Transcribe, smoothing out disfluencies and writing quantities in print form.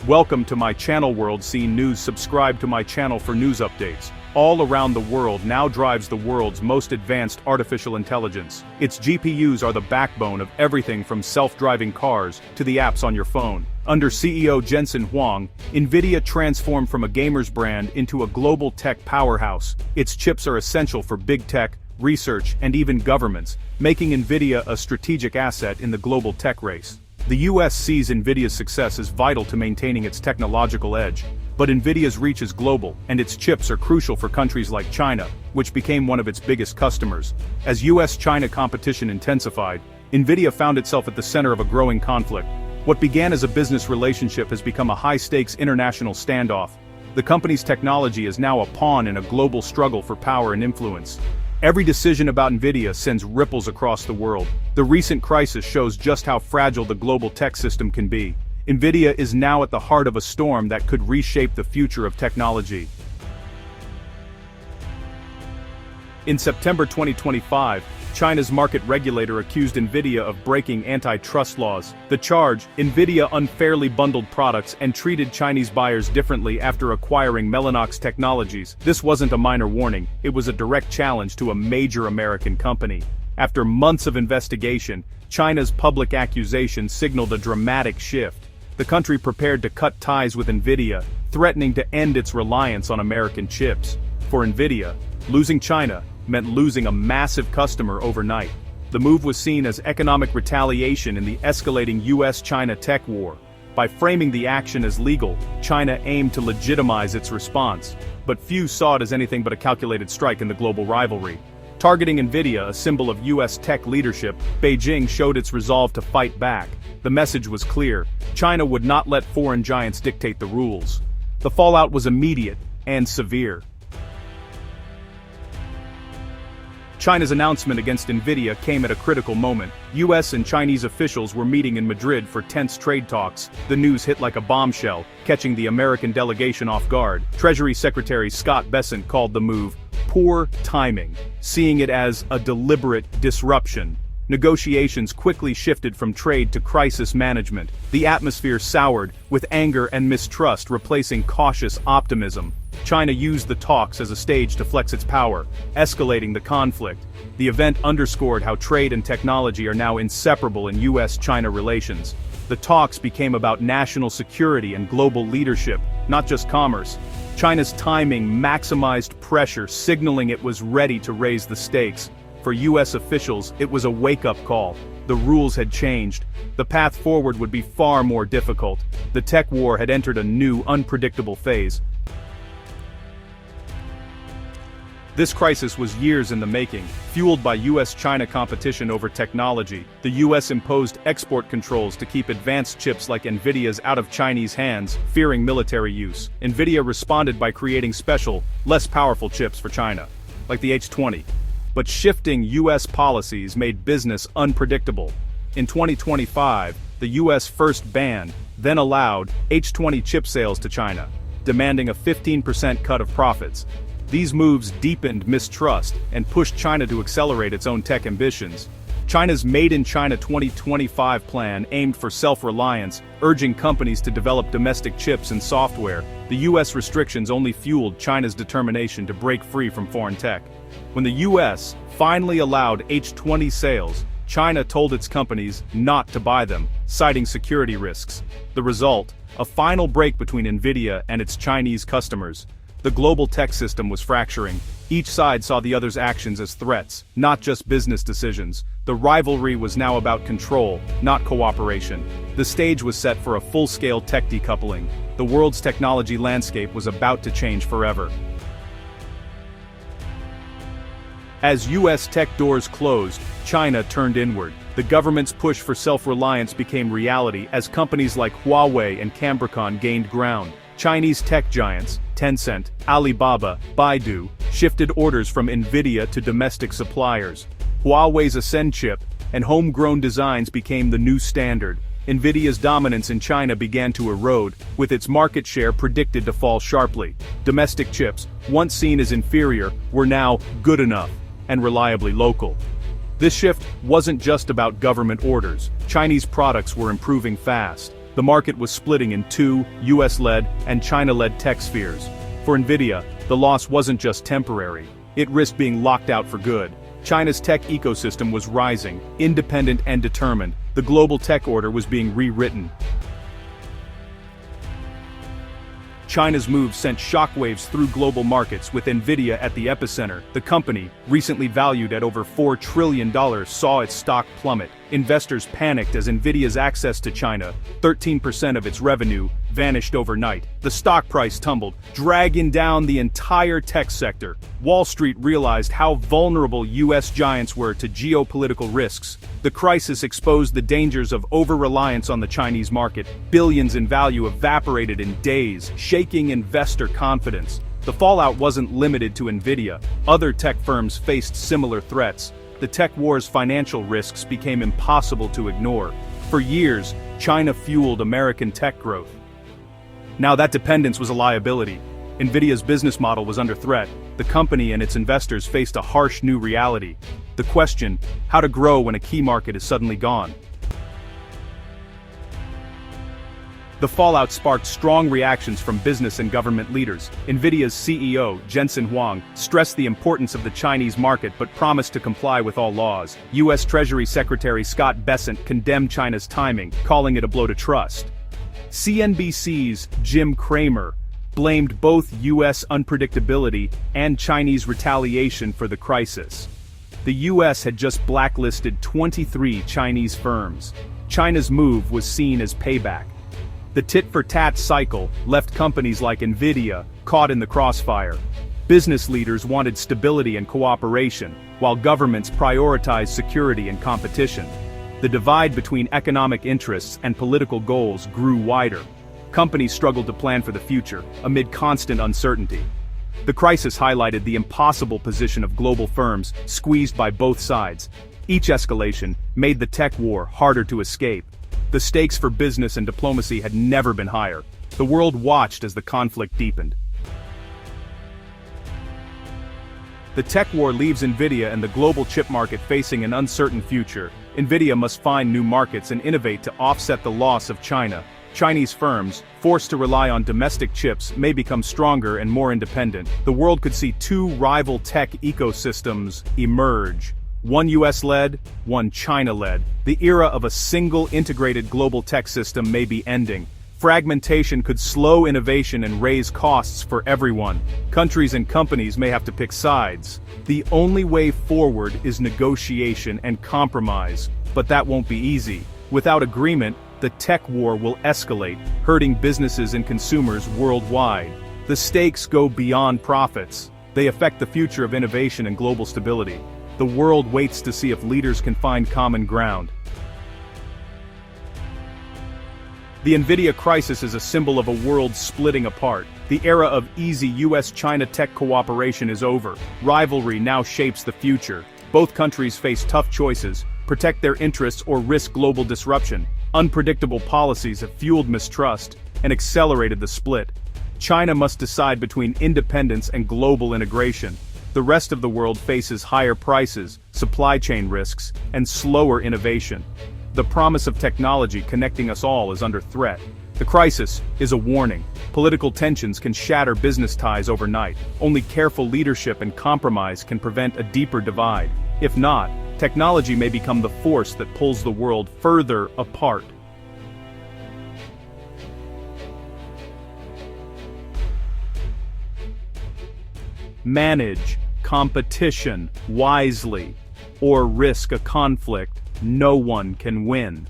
Welcome to my channel. World Scene News. Subscribe to my channel for news updates. All around the world now drives the world's most advanced artificial intelligence. Its GPUs are the backbone of everything from self-driving cars to the apps on your phone. Under CEO Jensen Huang, Nvidia transformed from a gamer's brand into a global tech powerhouse. Its chips are essential for big tech, research, and even governments, making Nvidia a strategic asset in the global tech race. The US sees Nvidia's success as vital to maintaining its technological edge, but Nvidia's reach is global, and its chips are crucial for countries like China, which became one of its biggest customers. As US-China competition intensified, Nvidia found itself at the center of a growing conflict. What began as a business relationship has become a high-stakes international standoff. The company's technology is now a pawn in a global struggle for power and influence. Every decision about Nvidia sends ripples across the world. The recent crisis shows just how fragile the global tech system can be. Nvidia is now at the heart of a storm that could reshape the future of technology. In September 2025, China's market regulator accused Nvidia of breaking antitrust laws. The charge: Nvidia unfairly bundled products and treated Chinese buyers differently after acquiring Mellanox Technologies. This wasn't a minor warning, it was a direct challenge to a major American company. After months of investigation, China's public accusation signaled a dramatic shift. The country prepared to cut ties with Nvidia, threatening to end its reliance on American chips. For Nvidia, losing China meant losing a massive customer overnight. The move was seen as economic retaliation in the escalating US-China tech war. By framing the action as legal, China aimed to legitimize its response. But few saw it as anything but a calculated strike in the global rivalry. Targeting Nvidia, a symbol of US tech leadership, Beijing showed its resolve to fight back. The message was clear: China would not let foreign giants dictate the rules. The fallout was immediate and severe. China's announcement against Nvidia came at a critical moment. US and Chinese officials were meeting in Madrid for tense trade talks. The news hit like a bombshell, catching the American delegation off guard. Treasury Secretary Scott Bessent called the move poor timing, seeing it as a deliberate disruption. Negotiations quickly shifted from trade to crisis management. The atmosphere soured, with anger and mistrust replacing cautious optimism. China used the talks as a stage to flex its power, escalating the conflict. The event underscored how trade and technology are now inseparable in US-China relations. The talks became about national security and global leadership, not just commerce. China's timing maximized pressure, signaling it was ready to raise the stakes. For US officials, it was a wake-up call. The rules had changed. The path forward would be far more difficult. The tech war had entered a new, unpredictable phase. This crisis was years in the making. Fueled by US-China competition over technology, the US imposed export controls to keep advanced chips like Nvidia's out of Chinese hands, fearing military use. Nvidia responded by creating special, less powerful chips for China, like the H20. But shifting US policies made business unpredictable. In 2025, the US first banned, then allowed, H20 chip sales to China, demanding a 15% cut of profits. These moves deepened mistrust and pushed China to accelerate its own tech ambitions. China's Made in China 2025 plan aimed for self-reliance, urging companies to develop domestic chips and software. The US restrictions only fueled China's determination to break free from foreign tech. When the US finally allowed H20 sales, China told its companies not to buy them, citing security risks. The result: a final break between Nvidia and its Chinese customers. The global tech system was fracturing. Each side saw the other's actions as threats, not just business decisions. The rivalry was now about control, not cooperation. The stage was set for a full-scale tech decoupling. The world's technology landscape was about to change forever. As US tech doors closed, China turned inward. The government's push for self-reliance became reality as companies like Huawei and Cambricon gained ground. Chinese tech giants, Tencent, Alibaba, Baidu, shifted orders from Nvidia to domestic suppliers. Huawei's Ascend chip and homegrown designs became the new standard. Nvidia's dominance in China began to erode, with its market share predicted to fall sharply. Domestic chips, once seen as inferior, were now good enough and reliably local. This shift wasn't just about government orders. Chinese products were improving fast. The market was splitting in two, US-led and China-led tech spheres. For Nvidia, the loss wasn't just temporary. It risked being locked out for good. China's tech ecosystem was rising, independent and determined. The global tech order was being rewritten. China's move sent shockwaves through global markets, with Nvidia at the epicenter. The company, recently valued at over $4 trillion, saw its stock plummet. Investors panicked as Nvidia's access to China, 13% of its revenue, vanished overnight. The stock price tumbled, dragging down the entire tech sector. Wall Street realized how vulnerable US giants were to geopolitical risks. The crisis exposed the dangers of over-reliance on the Chinese market. Billions in value evaporated in days, shaking investor confidence. The fallout wasn't limited to Nvidia. Other tech firms faced similar threats. The tech war's financial risks became impossible to ignore. For years, China fueled American tech growth. Now that dependence was a liability. Nvidia's business model was under threat. The company and its investors faced a harsh new reality. The question, how to grow when a key market is suddenly gone. The fallout sparked strong reactions from business and government leaders. Nvidia's CEO, Jensen Huang, stressed the importance of the Chinese market but promised to comply with all laws. US Treasury Secretary Scott Bessent condemned China's timing, calling it a blow to trust. CNBC's Jim Cramer blamed both US unpredictability and Chinese retaliation for the crisis. The US had just blacklisted 23 Chinese firms. China's move was seen as payback. The tit-for-tat cycle left companies like Nvidia caught in the crossfire. Business leaders wanted stability and cooperation, while governments prioritized security and competition. The divide between economic interests and political goals grew wider. Companies struggled to plan for the future, amid constant uncertainty. The crisis highlighted the impossible position of global firms, squeezed by both sides. Each escalation made the tech war harder to escape. The stakes for business and diplomacy had never been higher. The world watched as the conflict deepened. The tech war leaves Nvidia and the global chip market facing an uncertain future. Nvidia must find new markets and innovate to offset the loss of China. Chinese firms, forced to rely on domestic chips, may become stronger and more independent. The world could see two rival tech ecosystems emerge. One US-led, one China-led. The era of a single integrated global tech system may be ending. Fragmentation could slow innovation and raise costs for everyone. Countries and companies may have to pick sides. The only way forward is negotiation and compromise, but that won't be easy. Without agreement, the tech war will escalate, hurting businesses and consumers worldwide. The stakes go beyond profits. They affect the future of innovation and global stability. The world waits to see if leaders can find common ground. The Nvidia crisis is a symbol of a world splitting apart. The era of easy US-China tech cooperation is over. Rivalry now shapes the future. Both countries face tough choices, protect their interests or risk global disruption. Unpredictable policies have fueled mistrust and accelerated the split. China must decide between independence and global integration. The rest of the world faces higher prices, supply chain risks, and slower innovation. The promise of technology connecting us all is under threat. The crisis is a warning. Political tensions can shatter business ties overnight. Only careful leadership and compromise can prevent a deeper divide. If not, technology may become the force that pulls the world further apart. Manage competition wisely, or risk a conflict no one can win.